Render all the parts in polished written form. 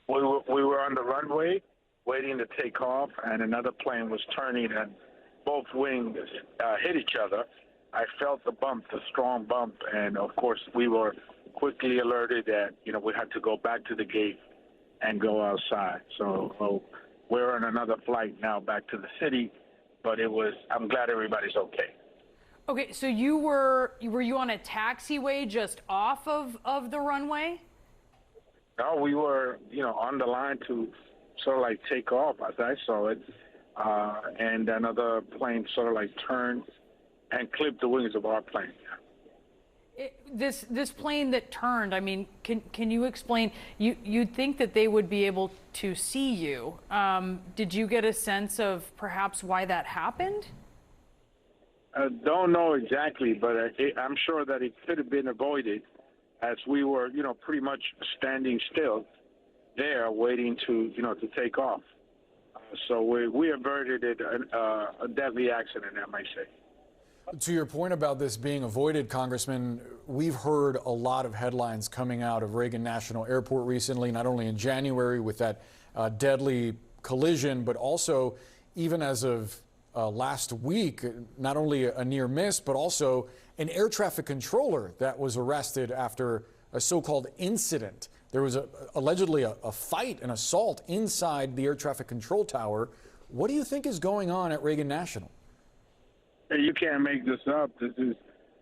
We were on the runway waiting to take off, and another plane was turning, and both wings hit each other. I felt the bump, the strong bump, and of course we were quickly alerted that we had to go back to the gate and go outside. So we're on another flight now back to the city, but I'm glad everybody's okay. Okay, so were you on a taxiway just off of the runway? No, we were on the line to sort of like take off as I saw it, and another plane sort of like turned and clipped the wings of our plane. This plane that turned, I mean, can you explain? You'd think that they would be able to see you. Did you get a sense of perhaps why that happened? I don't know exactly, but I'm sure that it could have been avoided, as we were, pretty much standing still there, waiting to take off. So we averted a deadly accident, I might say. To your point about this being avoided, Congressman, we've heard a lot of headlines coming out of Reagan National Airport recently, not only in January with that deadly collision, but also even as of last week, not only a near miss, but also an air traffic controller that was arrested after a so-called incident. There was allegedly a fight, an assault inside the air traffic control tower. What do you think is going on at Reagan National? You can't make this up. This is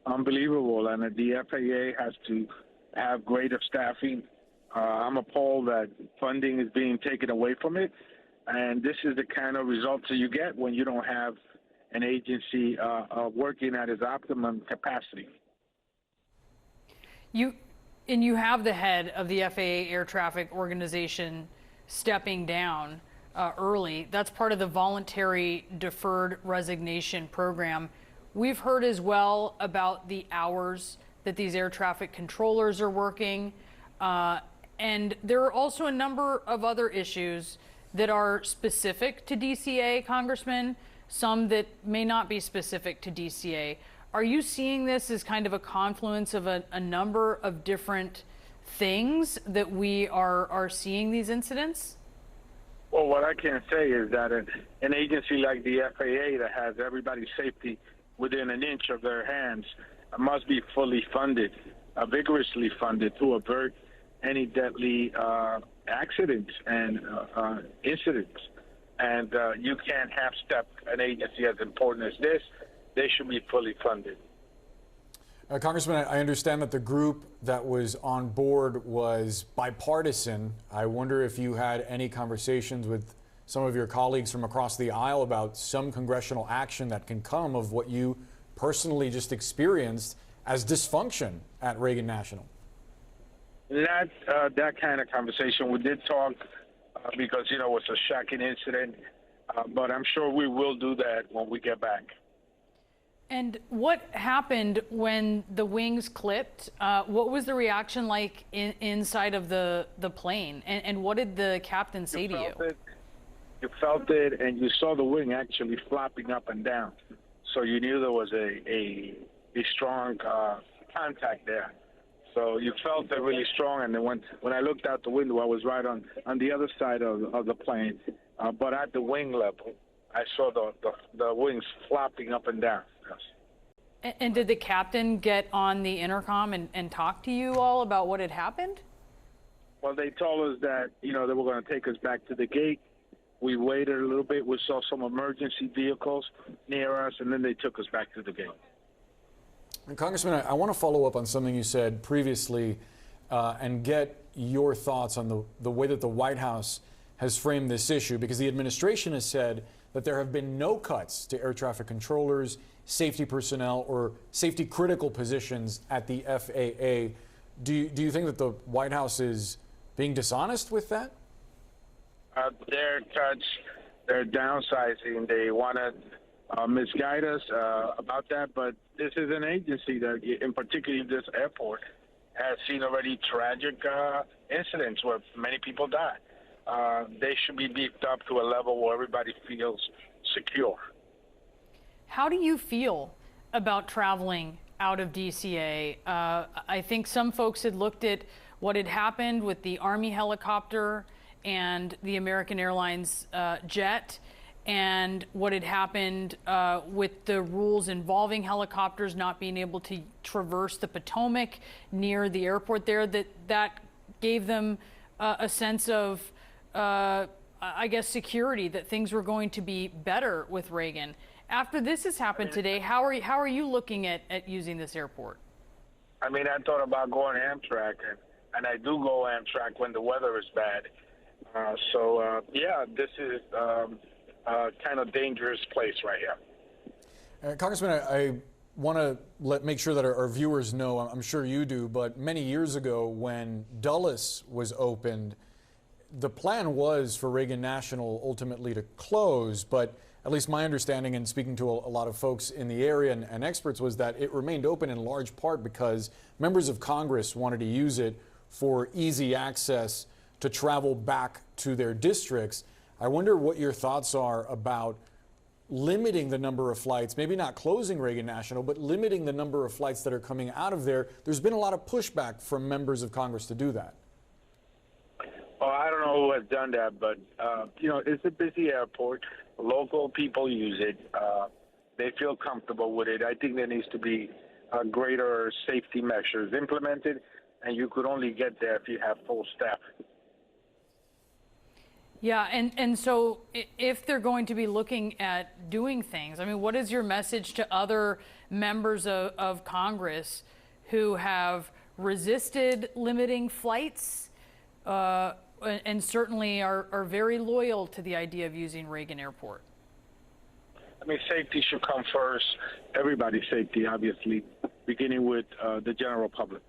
unbelievable, and the FAA has to have greater staffing. I'm appalled that funding is being taken away from it, and this is the kind of results that you get when you don't have an agency working at its optimum capacity. You have the head of the FAA Air Traffic Organization stepping down early. That's part of the voluntary deferred resignation program. We've heard as well about the hours that these air traffic controllers are working. And there are also a number of other issues that are specific to DCA, Congressman, some that may not be specific to DCA. Are you seeing this as kind of a confluence of a number of different things that we are seeing these incidents? Well, what I can say is that an agency like the FAA that has everybody's safety within an inch of their hands must be fully funded, vigorously funded to avert any deadly accidents and incidents. And you can't half-step an agency as important as this. They should be fully funded. Congressman, I understand that the group that was on board was bipartisan. I wonder if you had any conversations with some of your colleagues from across the aisle about some congressional action that can come of what you personally just experienced as dysfunction at Reagan National. Not that kind of conversation. We did talk because, it was a shocking incident, but I'm sure we will do that when we get back. And what happened when the wings clipped? What was the reaction like inside of the plane? And what did the captain say to you? You felt it, and you saw the wing actually flopping up and down. So you knew there was a strong contact there. So you felt it really strong. And then when I looked out the window, I was right on the other side of the plane. But at the wing level, I saw the wings flopping up and down. Yes. And did the captain get on the intercom and talk to you all about what had happened? Well, they told us that, they were going to take us back to the gate. We waited a little bit. We saw some emergency vehicles near us, and then they took us back to the gate. And Congressman, I want to follow up on something you said previously and get your thoughts on the way that the White House has framed this issue, because the administration has said that there have been no cuts to air traffic controllers, safety personnel, or safety critical positions at the FAA. Do you think that the White House is being dishonest with that? Their cuts, they're downsizing. They want to misguide us about that, but this is an agency that, in particular this airport, has seen already tragic incidents where many people die. They should be beefed up to a level where everybody feels secure. How do you feel about traveling out of DCA? I think some folks had looked at what had happened with the Army helicopter and the American Airlines jet, and what had happened with the rules involving helicopters not being able to traverse the Potomac near the airport there, that gave them a sense of, I guess, security, that things were going to be better with Reagan. After this has happened today, how are you looking at using this airport? I mean, I thought about going Amtrak, and I do go Amtrak when the weather is bad. Yeah, this is a kind of dangerous place right here. Congressman, I want to make sure that our viewers know, I'm sure you do, but many years ago when Dulles was opened, the plan was for Reagan National ultimately to close, but at least my understanding and speaking to a lot of folks in the area and experts was that it remained open in large part because members of Congress wanted to use it for easy access to travel back to their districts. I wonder what your thoughts are about limiting the number of flights, maybe not closing Reagan National, but limiting the number of flights that are coming out of there. There's been a lot of pushback from members of Congress to do that. Well, I don't know who has done that, but, it's a busy airport. Local people use it. They feel comfortable with it. I think there needs to be greater safety measures implemented, and you could only get there if you have full staff. Yeah, and so if they're going to be looking at doing things, I mean, what is your message to other members of Congress who have resisted limiting flights and certainly are very loyal to the idea of using Reagan Airport? I mean, safety should come first. Everybody's safety, obviously, beginning with the general public.